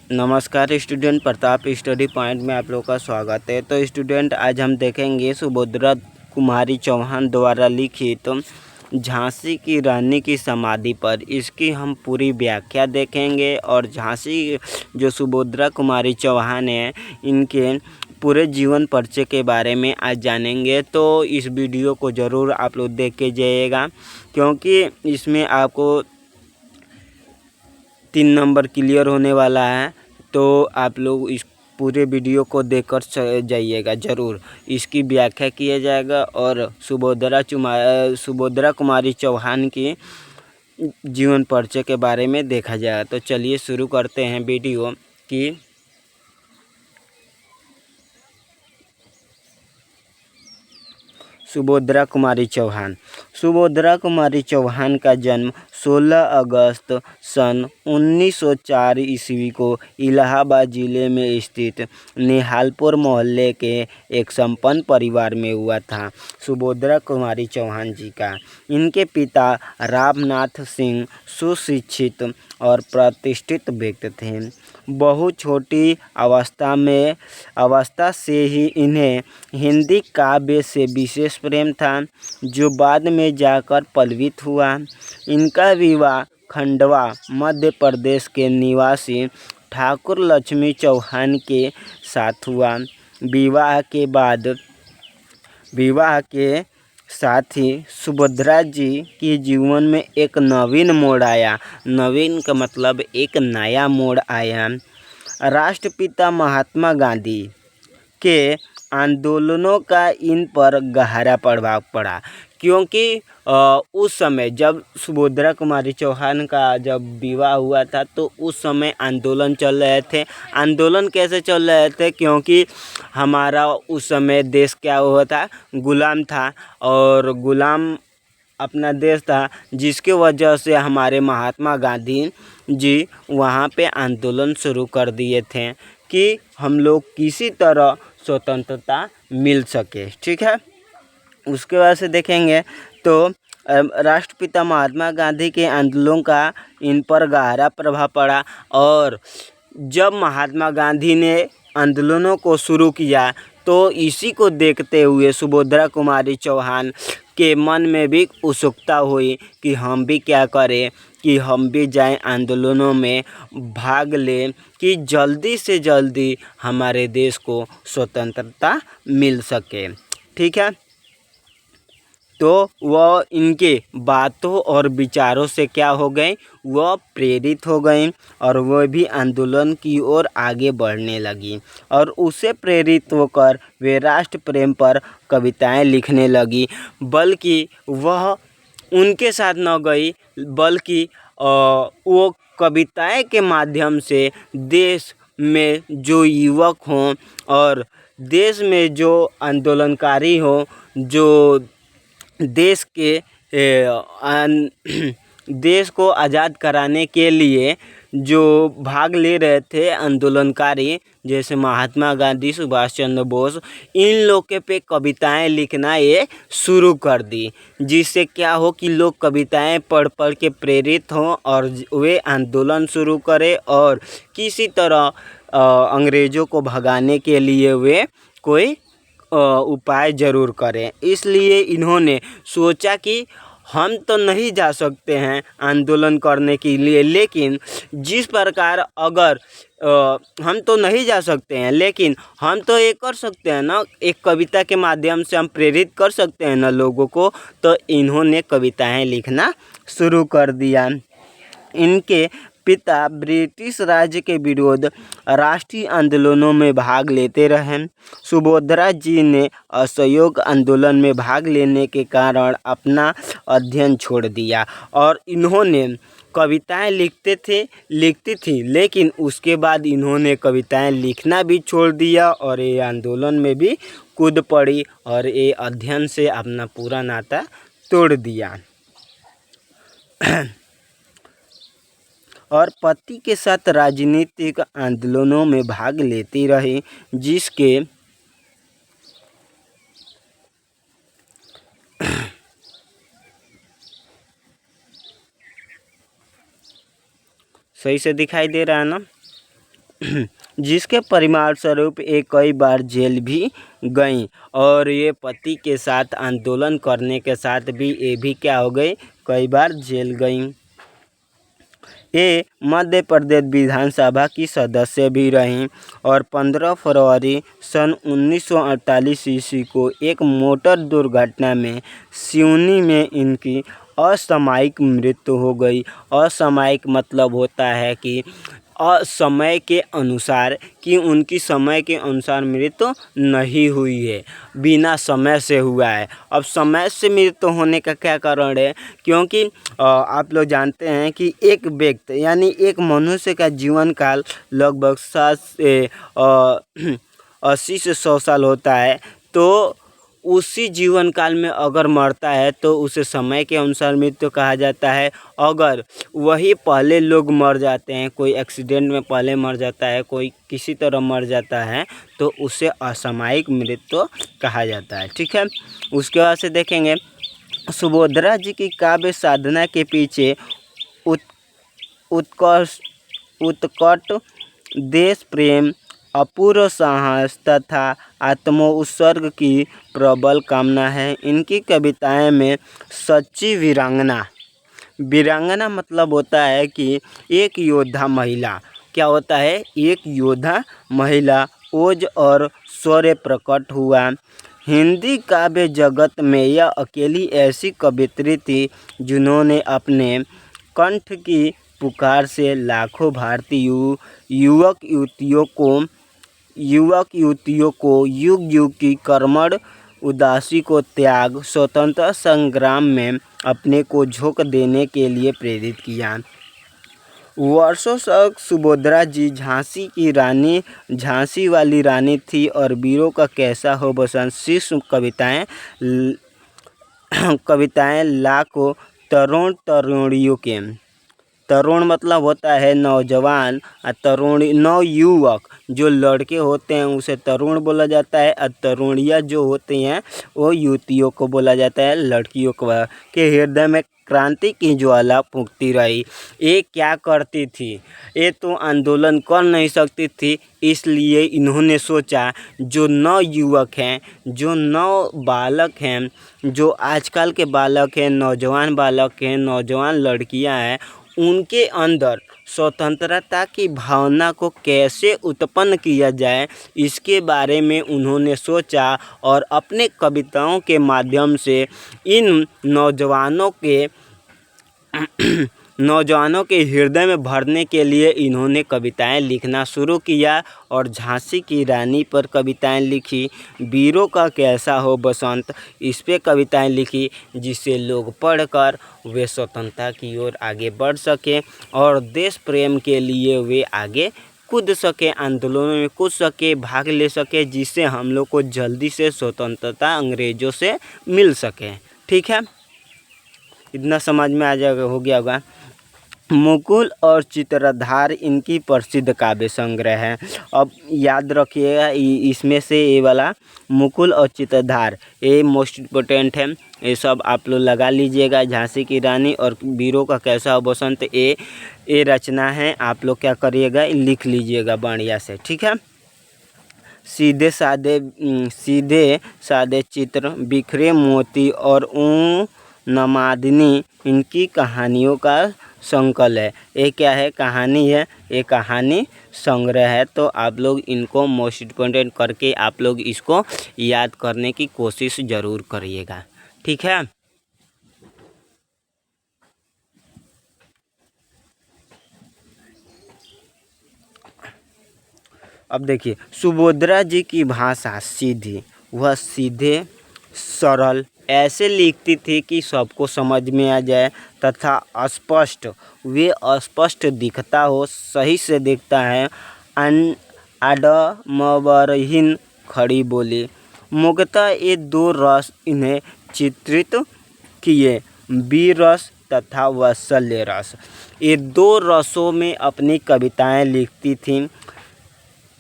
नमस्कार student, Pratap study point में आप लोग का स्वागत है। तो स्टूडेंट, आज हम देखेंगे सुभद्रा कुमारी चौहान द्वारा लिखित झांसी की रानी की समाधि पर। इसकी हम पूरी व्याख्या देखेंगे और झांसी जो सुभद्रा कुमारी चौहान है, इनके पूरे जीवन परिचय के बारे में आज जानेंगे। तो इस वीडियो को ज़रूर आप लोग देख के जाइएगा, क्योंकि इसमें आपको 3 नंबर क्लियर होने वाला है। तो आप लोग इस पूरे वीडियो को देखकर जाइएगा ज़रूर। इसकी व्याख्या किया जाएगा और सुभद्रा कुमारी चौहान की जीवन परिचय के बारे में देखा जाएगा। तो चलिए शुरू करते हैं वीडियो की। सुभद्रा कुमारी चौहान का जन्म 16 अगस्त सन 1904 ईस्वी को इलाहाबाद जिले में स्थित निहालपुर मोहल्ले के एक संपन्न परिवार में हुआ था। सुभद्रा कुमारी चौहान जी का इनके पिता रामनाथ सिंह सुशिक्षित और प्रतिष्ठित व्यक्ति थे। बहुत छोटी अवस्था से ही इन्हें हिंदी काव्य से विशेष प्रेम था, जो बाद में जाकर पल्लवित हुआ। इनका विवाह खंडवा मध्य प्रदेश के निवासी ठाकुर लक्ष्मी चौहान के साथ हुआ। विवाह के साथ ही सुभद्रा जी के जीवन में एक नवीन मोड़ आया। नवीन का मतलब एक नया मोड़ आया। राष्ट्रपिता महात्मा गांधी के आंदोलनों का इन पर गहरा प्रभाव पड़ा, क्योंकि उस समय जब सुभद्रा कुमारी चौहान का जब विवाह हुआ था, तो उस समय आंदोलन चल रहे थे। आंदोलन कैसे चल रहे थे? क्योंकि हमारा उस समय देश क्या हुआ था, गुलाम था, और गुलाम अपना देश था, जिसके वजह से हमारे महात्मा गांधी जी वहाँ पे आंदोलन शुरू कर दिए थे कि हम लोग किसी तरह स्वतंत्रता मिल सके। ठीक है, उसके बाद से देखेंगे तो राष्ट्रपिता महात्मा गांधी के आंदोलन का इन पर गहरा प्रभाव पड़ा। और जब महात्मा गांधी ने आंदोलनों को शुरू किया, तो इसी को देखते हुए सुभद्रा कुमारी चौहान के मन में भी उत्सुकता हुई कि हम भी क्या करें, कि हम भी जाएं आंदोलनों में भाग लें, कि जल्दी से जल्दी हमारे देश को स्वतंत्रता मिल सके। ठीक है, तो वह इनके बातों और विचारों से क्या हो गए, वह प्रेरित हो गई और वह भी आंदोलन की ओर आगे बढ़ने लगी। और उससे प्रेरित होकर वे राष्ट्र प्रेम पर कविताएं लिखने लगी। बल्कि वह उनके साथ न गई, बल्कि वो कविताएं के माध्यम से देश में जो युवक हों और देश में जो आंदोलनकारी हों, जो देश को आज़ाद कराने के लिए जो भाग ले रहे थे आंदोलनकारी, जैसे महात्मा गांधी, सुभाष चंद्र बोस, इन लोग के पे कविताएं लिखना ये शुरू कर दी। जिससे क्या हो कि लोग कविताएं पढ़ पढ़ के प्रेरित हों और वे आंदोलन शुरू करें और किसी तरह अंग्रेज़ों को भगाने के लिए वे कोई उपाय ज़रूर करें। इसलिए इन्होंने सोचा कि हम तो नहीं जा सकते हैं आंदोलन करने के लिए, लेकिन जिस प्रकार अगर हम तो नहीं जा सकते हैं, लेकिन हम तो ये कर सकते हैं ना, एक कविता के माध्यम से हम प्रेरित कर सकते हैं ना लोगों को। तो इन्होंने कविताएं लिखना शुरू कर दिया। इनके पिता ब्रिटिश राज्य के विरुद्ध राष्ट्रीय आंदोलनों में भाग लेते रहे। सुभद्रा जी ने असहयोग आंदोलन में भाग लेने के कारण अपना अध्ययन छोड़ दिया और इन्होंने कविताएं लिखती थी, लेकिन उसके बाद इन्होंने कविताएं लिखना भी छोड़ दिया और ये आंदोलन में भी कूद पड़ी और ये अध्ययन से अपना पूरा नाता तोड़ दिया। और पति के साथ राजनीतिक आंदोलनों में भाग लेती रही, जिसके सही से दिखाई दे रहा है ना। जिसके परिणाम स्वरूप ये कई बार जेल भी गईं और ये पति के साथ आंदोलन करने के साथ भी ये भी क्या हो गई, कई बार जेल गईं। ये मध्य प्रदेश विधानसभा की सदस्य भी रहीं और 15 फरवरी सन 1948 ईस्वी को एक मोटर दुर्घटना में सिवनी में इनकी असामयिक मृत्यु हो गई। असामयिक मतलब होता है कि समय के अनुसार, कि उनकी समय के अनुसार मृत्यु नहीं हुई है, बिना समय से हुआ है। अब समय से मृत्यु होने का क्या कारण है, क्योंकि आप लोग जानते हैं कि एक व्यक्ति यानी एक मनुष्य का जीवन काल लगभग 80 से 100 साल होता है। तो उसी जीवन काल में अगर मरता है तो उसे समय के अनुसार मृत्यु कहा जाता है। अगर वही पहले लोग मर जाते हैं, कोई एक्सीडेंट में पहले मर जाता है, कोई किसी तरह मर जाता है, तो उसे असामयिक मृत्यु कहा जाता है। ठीक है, उसके बाद से देखेंगे सुभद्रा जी की काव्य साधना के पीछे उत्कट देश प्रेम, अपूर्व साहस तथा आत्मोत्सर्ग की प्रबल कामना है। इनकी कविताएं में सच्ची वीरांगना मतलब होता है कि एक योद्धा महिला, क्या होता है, एक योद्धा महिला ओज और शौर्य प्रकट हुआ। हिंदी काव्य जगत में यह अकेली ऐसी कवियत्री थी जिन्होंने अपने कंठ की पुकार से लाखों भारतीय युवक युवतियों को युग युग की कर्मठ उदासी को त्याग स्वतंत्रता संग्राम में अपने को झोंक देने के लिए प्रेरित किया। वर्षों तक सुभद्रा जी झांसी वाली रानी थी और वीरों का कैसा हो बसंत शीर्ष कविताएं लाखों तरुणियों के, तरुण मतलब होता है नौजवान, तरुणी नवयुवक जो लड़के होते हैं उसे तरुण बोला जाता है, और तरुणियाँ जो होती हैं वो युवतियों को बोला जाता है, लड़कियों को। के हृदय में क्रांति की ज्वाला फूंकती रही। ये क्या करती थी, ये तो आंदोलन कर नहीं सकती थी, इसलिए इन्होंने सोचा जो नवयुवक हैं, जो नव बालक हैं, जो आजकल के बालक हैं, नौजवान बालक हैं, नौजवान लड़कियां हैं, उनके अंदर स्वतंत्रता की भावना को कैसे उत्पन्न किया जाए, इसके बारे में उन्होंने सोचा और अपने कविताओं के माध्यम से इन नौजवानों के हृदय में भरने के लिए इन्होंने कविताएं लिखना शुरू किया और झांसी की रानी पर कविताएं लिखी, वीरों का कैसा हो बसंत, इस पे कविताएं लिखी, जिसे लोग पढ़कर वे स्वतंत्रता की ओर आगे बढ़ सकें और देश प्रेम के लिए वे आगे कूद सके, आंदोलनों में कूद सके, भाग ले सके, जिससे हम लोग को जल्दी से स्वतंत्रता अंग्रेज़ों से मिल सके। ठीक है, इतना समझ में आ जाएगा, हो गया होगा। मुकुल और चित्रधार इनकी प्रसिद्ध काव्य संग्रह है। अब याद रखिएगा इसमें से ये वाला मुकुल और चित्रधार ये मोस्ट इम्पोर्टेंट है, ये सब आप लोग लगा लीजिएगा। झांसी की रानी और वीरों का कैसा हो बसंत ये रचना है, आप लोग क्या करिएगा, लिख लीजिएगा बढ़िया से। ठीक है, सीधे सादे चित्र, बिखरे मोती और नमादिनी इनकी कहानियों का संकल है। ये क्या है, कहानी है, ये कहानी संग्रह है। तो आप लोग इनको मोस्ट इम्पोर्टेंट करके आप लोग इसको याद करने की कोशिश ज़रूर करिएगा। ठीक है, अब देखिए सुभद्रा जी की भाषा सीधी, वह सीधे सरल ऐसे लिखती थी कि सबको समझ में आ जाए तथा स्पष्ट, वे स्पष्ट दिखता हो, सही से दिखता है। आडंबरहीन खड़ी बोली, मुख्यतः ये दो रस इन्हें चित्रित किए, वीर रस तथा वात्सल्य रस। ये दो रसों में अपनी कविताएं लिखती थीं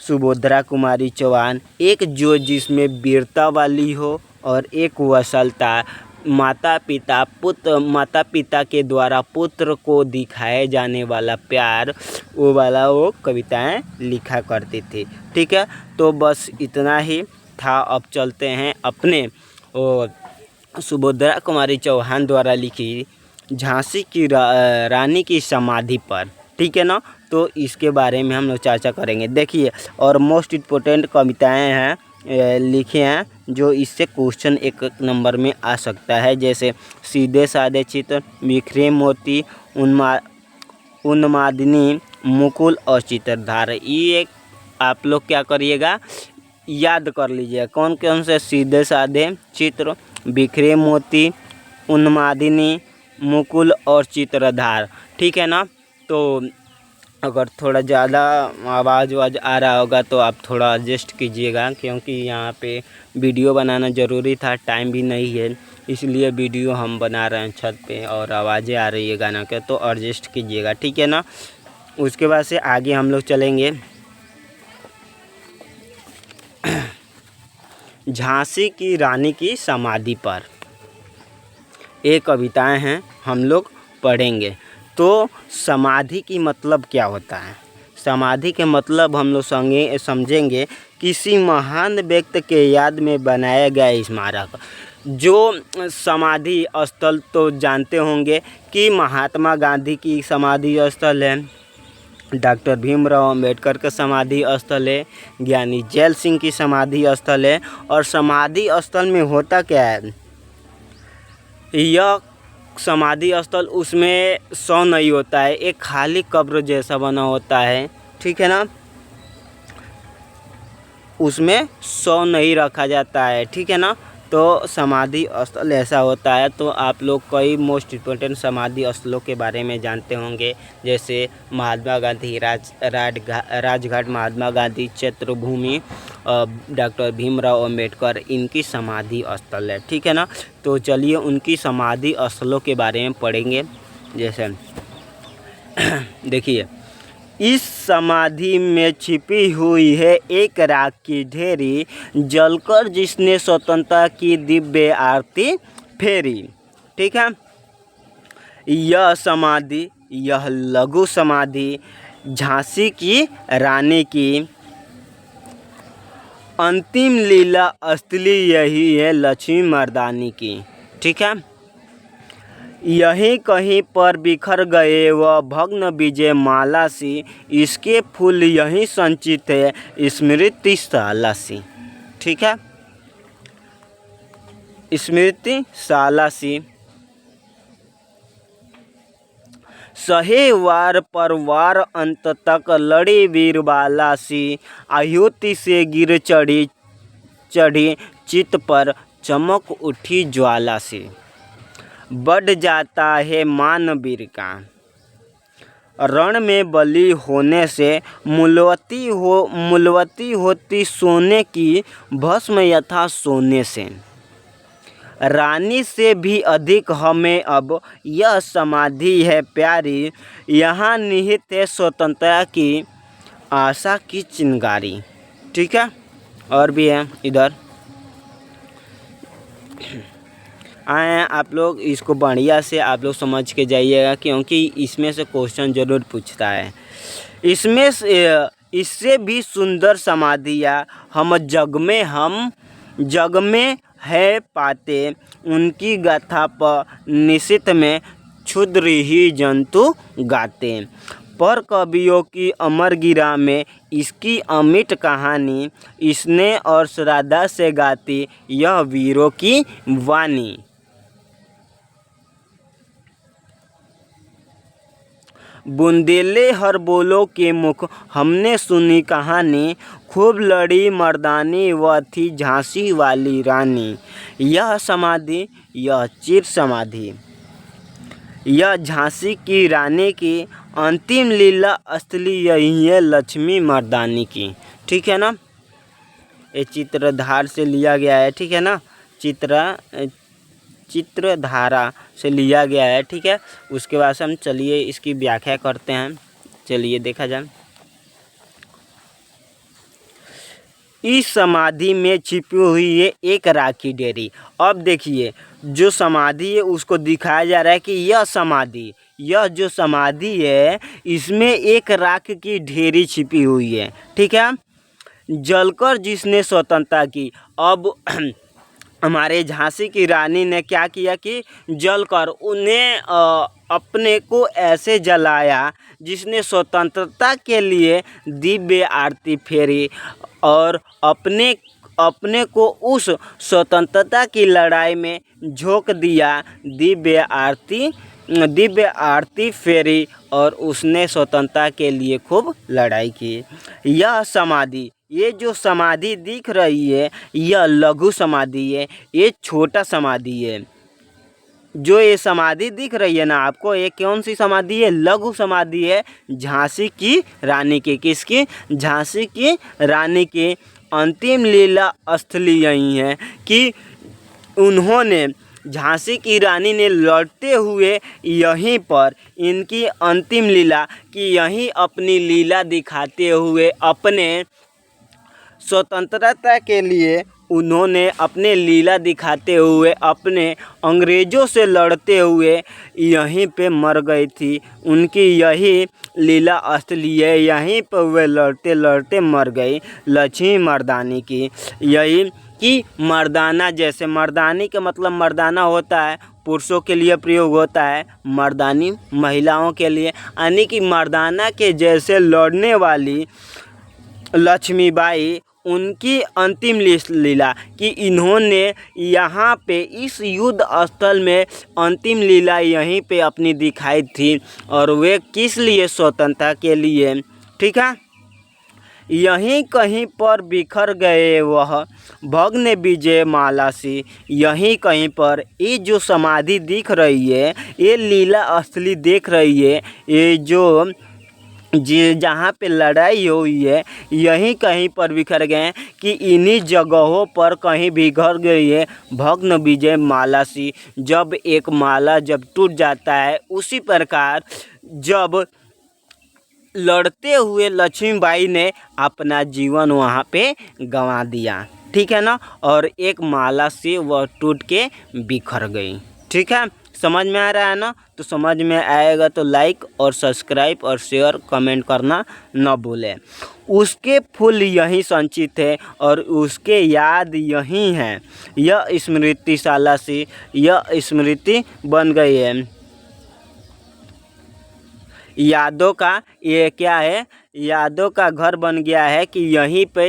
सुभद्रा कुमारी चौहान, एक जो जिसमें वीरता वाली हो और एक वत्सलता, माता पिता के द्वारा पुत्र को दिखाए जाने वाला प्यार वो कविताएं लिखा करती थी। ठीक है, तो बस इतना ही था। अब चलते हैं अपने सुभद्रा कुमारी चौहान द्वारा लिखी झांसी की रानी की समाधि पर। ठीक है ना, तो इसके बारे में हम लोग चर्चा करेंगे। देखिए, और मोस्ट इम्पोर्टेंट कविताएं हैं लिखे हैं जो इससे क्वेश्चन एक नंबर में आ सकता है, जैसे सीधे साधे चित्र, बिखरे मोती, उन्मादिनी, मुकुल और चित्रधार। ये एक आप लोग क्या करिएगा, याद कर लीजिएगा कौन कौन से सीधे साधे चित्र, बिखरे मोती, उन्मादिनी, मुकुल और चित्रधार। ठीक है ना, तो अगर थोड़ा ज़्यादा आवाज़ आ रहा होगा तो आप थोड़ा एडजस्ट कीजिएगा, क्योंकि यहाँ पे वीडियो बनाना ज़रूरी था, टाइम भी नहीं है, इसलिए वीडियो हम बना रहे हैं छत पे और आवाज़ें आ रही है गाना के, तो एडजस्ट कीजिएगा। ठीक है ना, उसके बाद से आगे हम लोग चलेंगे झांसी की रानी की समाधि पर। ये कविताएं हैं, हम लोग पढ़ेंगे। तो समाधि की मतलब क्या होता है? समाधि के मतलब हम लोग समझेंगे किसी महान व्यक्ति के याद में बनाया गया स्मारक। जो समाधि स्थल तो जानते होंगे कि महात्मा गांधी की समाधि स्थल है, डॉक्टर भीमराव अंबेडकर का समाधि स्थल है, ज्ञानी जैल सिंह की समाधि स्थल है। और समाधि स्थल में होता क्या है, यह समाधि स्थल उसमें शव नहीं होता है, एक खाली कब्र जैसा बना होता है। ठीक है ना, उसमें शव नहीं रखा जाता है। ठीक है ना, तो समाधि स्थल ऐसा होता है। तो आप लोग कई मोस्ट इम्पोर्टेंट समाधि स्थलों के बारे में जानते होंगे, जैसे महात्मा गांधी राजघाट, महात्मा गांधी क्षेत्रभूमि, डॉक्टर भीमराव अंबेडकर, इनकी समाधि स्थल है। ठीक है ना, तो चलिए उनकी समाधि स्थलों के बारे में पढ़ेंगे। जैसे देखिए, इस समाधि में छिपी हुई है एक राख की ढेरी, जलकर जिसने स्वतंत्रता की दिव्य आरती फेरी। ठीक है, यह समाधि, यह लघु समाधि झांसी की रानी की अंतिम लीला असली यही है लक्ष्मी मर्दानी की। ठीक है, यहीं कहीं पर बिखर गए वह भग्न विजय माला सी, इसके फूल यहीं संचित है स्मृति शाला सी। ठीक है, स्मृति शाला सी। सहे वार पर वार अंत तक लड़ी वीरबाला सी, आयुति से गिर चढ़ी चित पर चमक उठी ज्वाला सी। बढ़ जाता है मान वीर का रण में बलि होने से, मूलवती होती सोने की भस्म यथा सोने से। रानी से भी अधिक हमें अब यह समाधि है प्यारी, यहाँ निहित है स्वतंत्रता की आशा की चिंगारी। ठीक है, और भी है इधर आए, आप लोग इसको बढ़िया से आप लोग समझ के जाइएगा, क्योंकि इसमें से क्वेश्चन ज़रूर पूछता है। इसमें से इससे भी सुंदर समाधियाँ हम जग में है पाते, उनकी गाथा पर निशित में क्षुद्र ही जंतु गाते। पर कवियों की अमर गिरा में इसकी अमिट कहानी, इसने और श्रद्धा से गाती यह वीरों की वाणी। बुंदेले हर बोलो के मुख हमने सुनी कहानी, खूब लड़ी मर्दानी वह थी झांसी वाली रानी। यह समाधि, यह चिर समाधि, यह झांसी की रानी की अंतिम लीला असली यही है लक्ष्मी मर्दानी की। ठीक है ना, ये चित्रधार से लिया गया है। ठीक है ना, चित्रधारा से लिया गया है। ठीक है, उसके बाद से हम चलिए इसकी व्याख्या करते हैं। चलिए देखा जाए। इस समाधि में छिपी हुई है एक राखी डेरी। अब देखिए, जो समाधि है उसको दिखाया जा रहा है कि यह जो समाधि है इसमें एक राख की ढेरी छिपी हुई है। ठीक है। जलकर जिसने स्वतंत्रता की, अब हमारे झांसी की रानी ने क्या किया कि जलकर उन्हें अपने को ऐसे जलाया जिसने स्वतंत्रता के लिए दिव्य आरती फेरी और अपने को उस स्वतंत्रता की लड़ाई में झोंक दिया। दिव्य आरती फेरी और उसने स्वतंत्रता के लिए खूब लड़ाई की। यह समाधि, ये जो समाधि दिख रही है यह लघु समाधि है, ये छोटा समाधि है। जो ये समाधि दिख रही है ना आपको, ये कौन सी समाधि है? लघु समाधि है झांसी की रानी की। किसकी? झांसी की रानी की अंतिम लीला स्थली यही है कि उन्होंने, झांसी की रानी ने लड़ते हुए यहीं पर इनकी अंतिम लीला कि यहीं अपनी लीला दिखाते हुए अपने स्वतंत्रता के लिए उन्होंने अपने लीला दिखाते हुए अपने अंग्रेज़ों से लड़ते हुए यहीं पे मर गई थी। उनकी यही लीला स्थली है, यहीं पर वे लड़ते लड़ते मर गई। लक्ष्मी मर्दानी की यही कि मर्दाना, जैसे मर्दानी का मतलब मर्दाना होता है पुरुषों के लिए प्रयोग होता है, मर्दानी महिलाओं के लिए, यानी कि मर्दाना के जैसे लड़ने वाली लक्ष्मीबाई, उनकी अंतिम लीला कि इन्होंने यहाँ पे इस युद्ध स्थल में अंतिम लीला यहीं पे अपनी दिखाई थी और वे किस लिए? स्वतंत्रता के लिए। ठीक है। यहीं कहीं पर बिखर गए वह भग्न विजय माला सी, यहीं कहीं पर ये जो समाधि दिख रही है, ये लीला स्थली देख रही है, ये जो जहाँ पे लड़ाई हुई है यहीं कहीं पर बिखर गए कि इन्हीं जगहों पर कहीं बिखर गई है भग्न विजय माला सी। जब एक माला जब टूट जाता है उसी प्रकार जब लड़ते हुए लक्ष्मीबाई ने अपना जीवन वहाँ पे गंवा दिया। ठीक है ना। और एक माला से वह टूट के बिखर गई। ठीक है। समझ में आ रहा है ना? तो समझ में आएगा तो लाइक और सब्सक्राइब और शेयर कमेंट करना न भूलें। उसके फूल यहीं संचित है और उसके याद यहीं है। यह स्मृतिशाला सी, यह स्मृति बन गई है यादों का। ये क्या है? यादों का घर बन गया है कि यहीं पे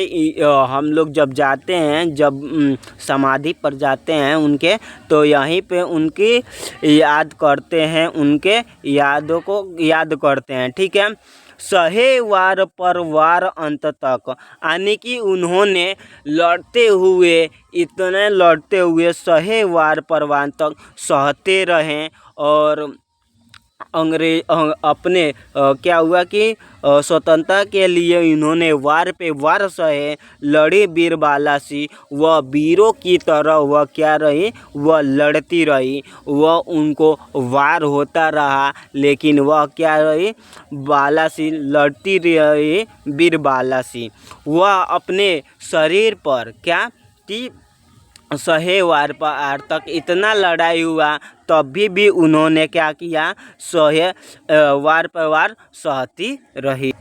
हम लोग जब जाते हैं, जब समाधि पर जाते हैं उनके, तो यहीं पे उनकी याद करते हैं, उनके यादों को याद करते हैं। ठीक है। सहे वार पर वार अंत तक, यानी कि उन्होंने लड़ते हुए, इतने लड़ते हुए सहे वार पर वार तक सहते रहें और अपने क्या हुआ कि स्वतंत्रता के लिए इन्होंने वार पे वार सहे, लड़ी बीरबाला सी, वह वीरों की तरह वह क्या रही? वह लड़ती रही, वह उनको वार होता रहा लेकिन वह क्या रही? बाला सी लड़ती रही, बीरबाला सी। वह अपने शरीर पर क्या कि सहे वार पार तक इतना लड़ाई हुआ तब भी उन्होंने क्या किया? सहे वार पर वार सहती रही।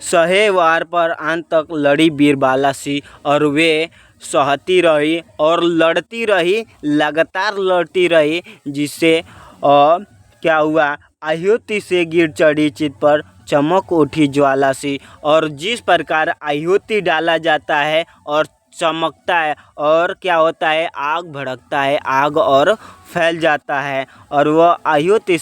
सहे वार पर अंत तक लड़ी बीरबाला सी और वे सहती रही और लड़ती रही, लगातार लड़ती रही, जिससे क्या हुआ? आहुति से गिर चढ़ी चित पर चमक उठी ज्वाला सी। और जिस प्रकार आहुति डाला जाता है और चमकता है और क्या होता है? आग भड़कता है, आग और फैल जाता है और वह आहुति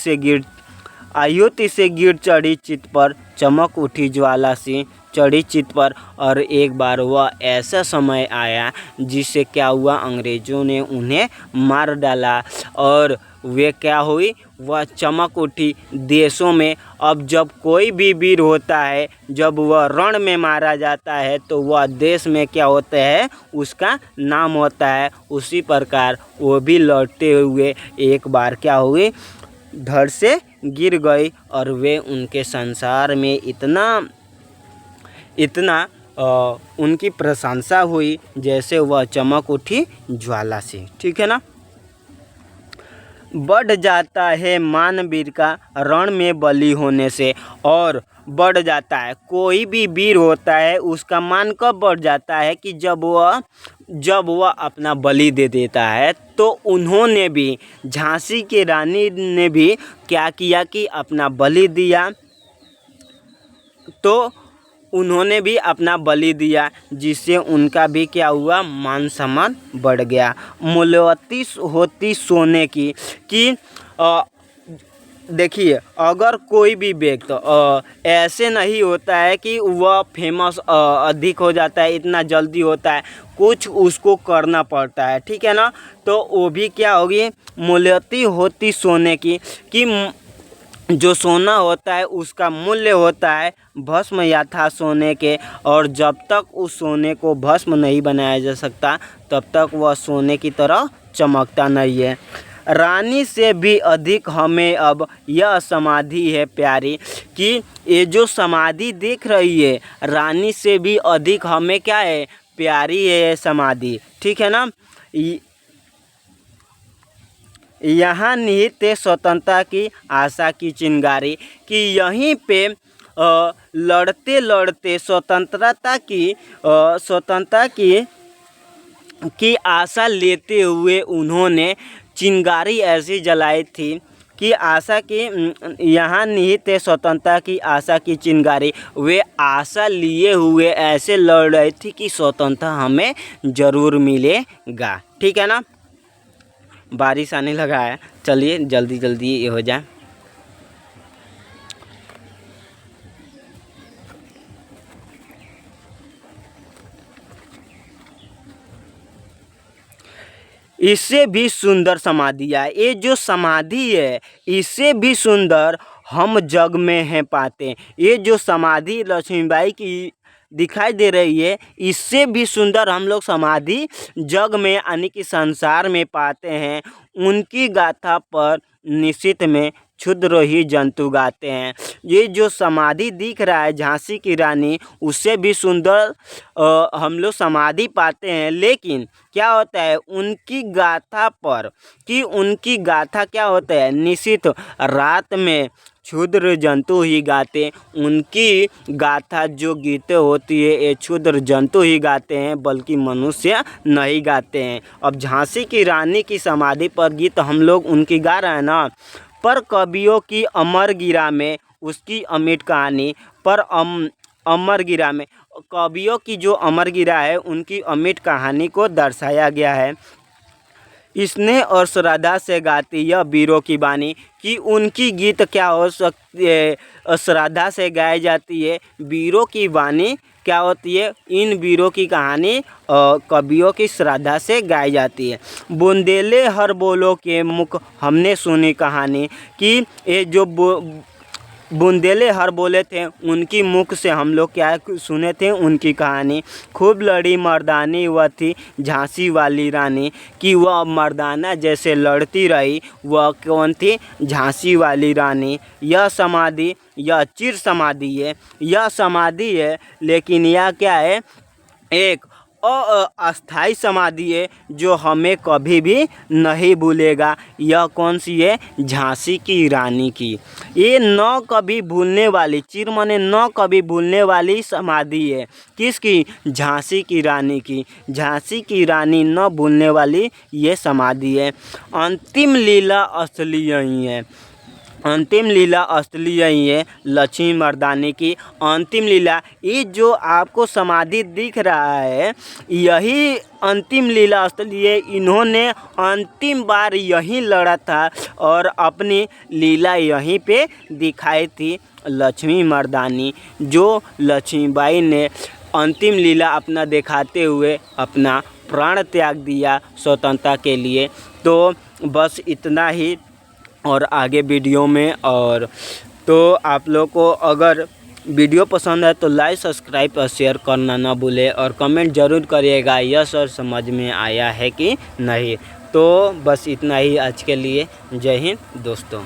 से गिर चढ़ी चित पर चमक उठी ज्वाला सी, चढ़ी चित पर। और एक बार वह ऐसा समय आया जिससे क्या हुआ? अंग्रेज़ों ने उन्हें मार डाला और वे क्या हुई? वह चमक उठी देशों में। अब जब कोई भी वीर होता है, जब वह रण में मारा जाता है तो वह देश में क्या होता है? उसका नाम होता है। उसी प्रकार वो भी लड़ते हुए एक बार क्या हुई? धड़ से गिर गई और वे उनके संसार में इतना उनकी प्रशंसा हुई जैसे वह चमक उठी ज्वाला से। ठीक है ना। बढ़ जाता है मान वीर का रण में बली होने से, और बढ़ जाता है, कोई भी वीर होता है उसका मान कब बढ़ जाता है कि जब वह अपना बलि दे देता है। तो उन्होंने भी, झांसी की रानी ने भी क्या किया कि अपना बलि दिया, तो उन्होंने भी अपना बलि दिया, जिससे उनका भी क्या हुआ, मान सम्मान बढ़ गया। मूल्यवती होती सोने की कि देखिए, अगर कोई भी व्यक्ति ऐसे नहीं होता है कि वह फेमस अधिक हो जाता है, इतना जल्दी होता है, कुछ उसको करना पड़ता है। ठीक है ना। तो वो भी क्या होगी, मूल्यवती होती सोने की कि जो सोना होता है उसका मूल्य होता है भस्म यथा सोने के, और जब तक उस सोने को भस्म नहीं बनाया जा सकता तब तक वह सोने की तरह चमकता नहीं है। रानी से भी अधिक हमें अब यह समाधि है प्यारी कि ये जो समाधि दिख रही है, रानी से भी अधिक हमें क्या है, प्यारी है ये समाधि। ठीक है ना। यहाँ निहित स्वतंत्रता की आशा की चिंगारी कि यहीं पे लड़ते लड़ते स्वतंत्रता की आशा लेते हुए उन्होंने चिंगारी ऐसी जलाई थी कि आशा की, यहाँ निहित स्वतंत्रता की आशा की चिंगारी, वे आशा लिए हुए ऐसे लड़ रही थी कि स्वतंत्रता हमें ज़रूर मिलेगा। ठीक है ना। बारिश आने लगा है, चलिए जल्दी जल्दी ये हो जाए। इससे भी सुंदर समाधि है, ये जो समाधि है इससे भी सुंदर हम जग में हैं पाते। ये जो समाधि लक्ष्मीबाई की दिखाई दे रही है, इससे भी सुंदर हम लोग समाधि जग में यानी कि संसार में पाते हैं। उनकी गाथा पर निश्चित में क्षुद्र ही जंतु गाते हैं। ये जो समाधि दिख रहा है झांसी की रानी, उससे भी सुंदर हम लोग समाधि पाते हैं। लेकिन क्या होता है उनकी गाथा पर, कि उनकी गाथा क्या होता है, निश्चित रात में क्षुद्र जंतु ही गाते। उनकी गाथा जो गीतें होती है ये क्षुद्र जंतु ही गाते हैं, बल्कि मनुष्य नहीं गाते हैं। अब झांसी की रानी की समाधि पर गीत हम लोग उनकी गा रहे हैं ना, पर कवियों की अमरगिरा में उसकी अमिट कहानी, पर अमरगिरा में कवियों की जो अमरगिरा है उनकी अमिट कहानी को दर्शाया गया है। स्नेह और श्रद्धा से गाती यह वीरों की वाणी, कि उनकी गीत क्या हो सकती है, श्रद्धा से गाई जाती है। वीरों की वाणी क्या होती है, इन वीरों की कहानी कवियों की श्रद्धा से गाई जाती है। बुंदेले हर बोलो के मुख हमने सुनी कहानी, कि ये जो बुंदेले हर बोले थे उनकी मुख से हम लोग क्या सुने थे, उनकी कहानी। खूब लड़ी मर्दानी वह थी झांसी वाली रानी, कि वह मर्दाना जैसे लड़ती रही, वह कौन थी, झांसी वाली रानी। यह समाधि, यह चिर समाधि है, यह समाधि है, लेकिन यह क्या है, एक अस्थाई समाधि है जो हमें कभी भी नहीं भूलेगा। यह कौन सी है, झांसी की रानी की। ये न कभी भूलने वाली, चिर माने न कभी भूलने वाली समाधि है। किसकी, झांसी की रानी की। झांसी की रानी न भूलने वाली ये समाधि है। अंतिम लीला असली यही है, अंतिम लीला असली यही है लक्ष्मी मर्दानी की। अंतिम लीला, ये जो आपको समाधि दिख रहा है यही अंतिम लीला असली है। इन्होंने अंतिम बार यहीं लड़ा था और अपनी लीला यहीं पे दिखाई थी लक्ष्मी मर्दानी, जो लक्ष्मीबाई ने अंतिम लीला अपना दिखाते हुए अपना प्राण त्याग दिया स्वतंत्रता के लिए। तो बस इतना ही, और आगे वीडियो में, और तो आप लोग को अगर वीडियो पसंद है तो लाइक सब्सक्राइब और शेयर करना ना भूलें, और कमेंट ज़रूर करिएगा यस और समझ में आया है कि नहीं। तो बस इतना ही आज के लिए। जय हिंद दोस्तों।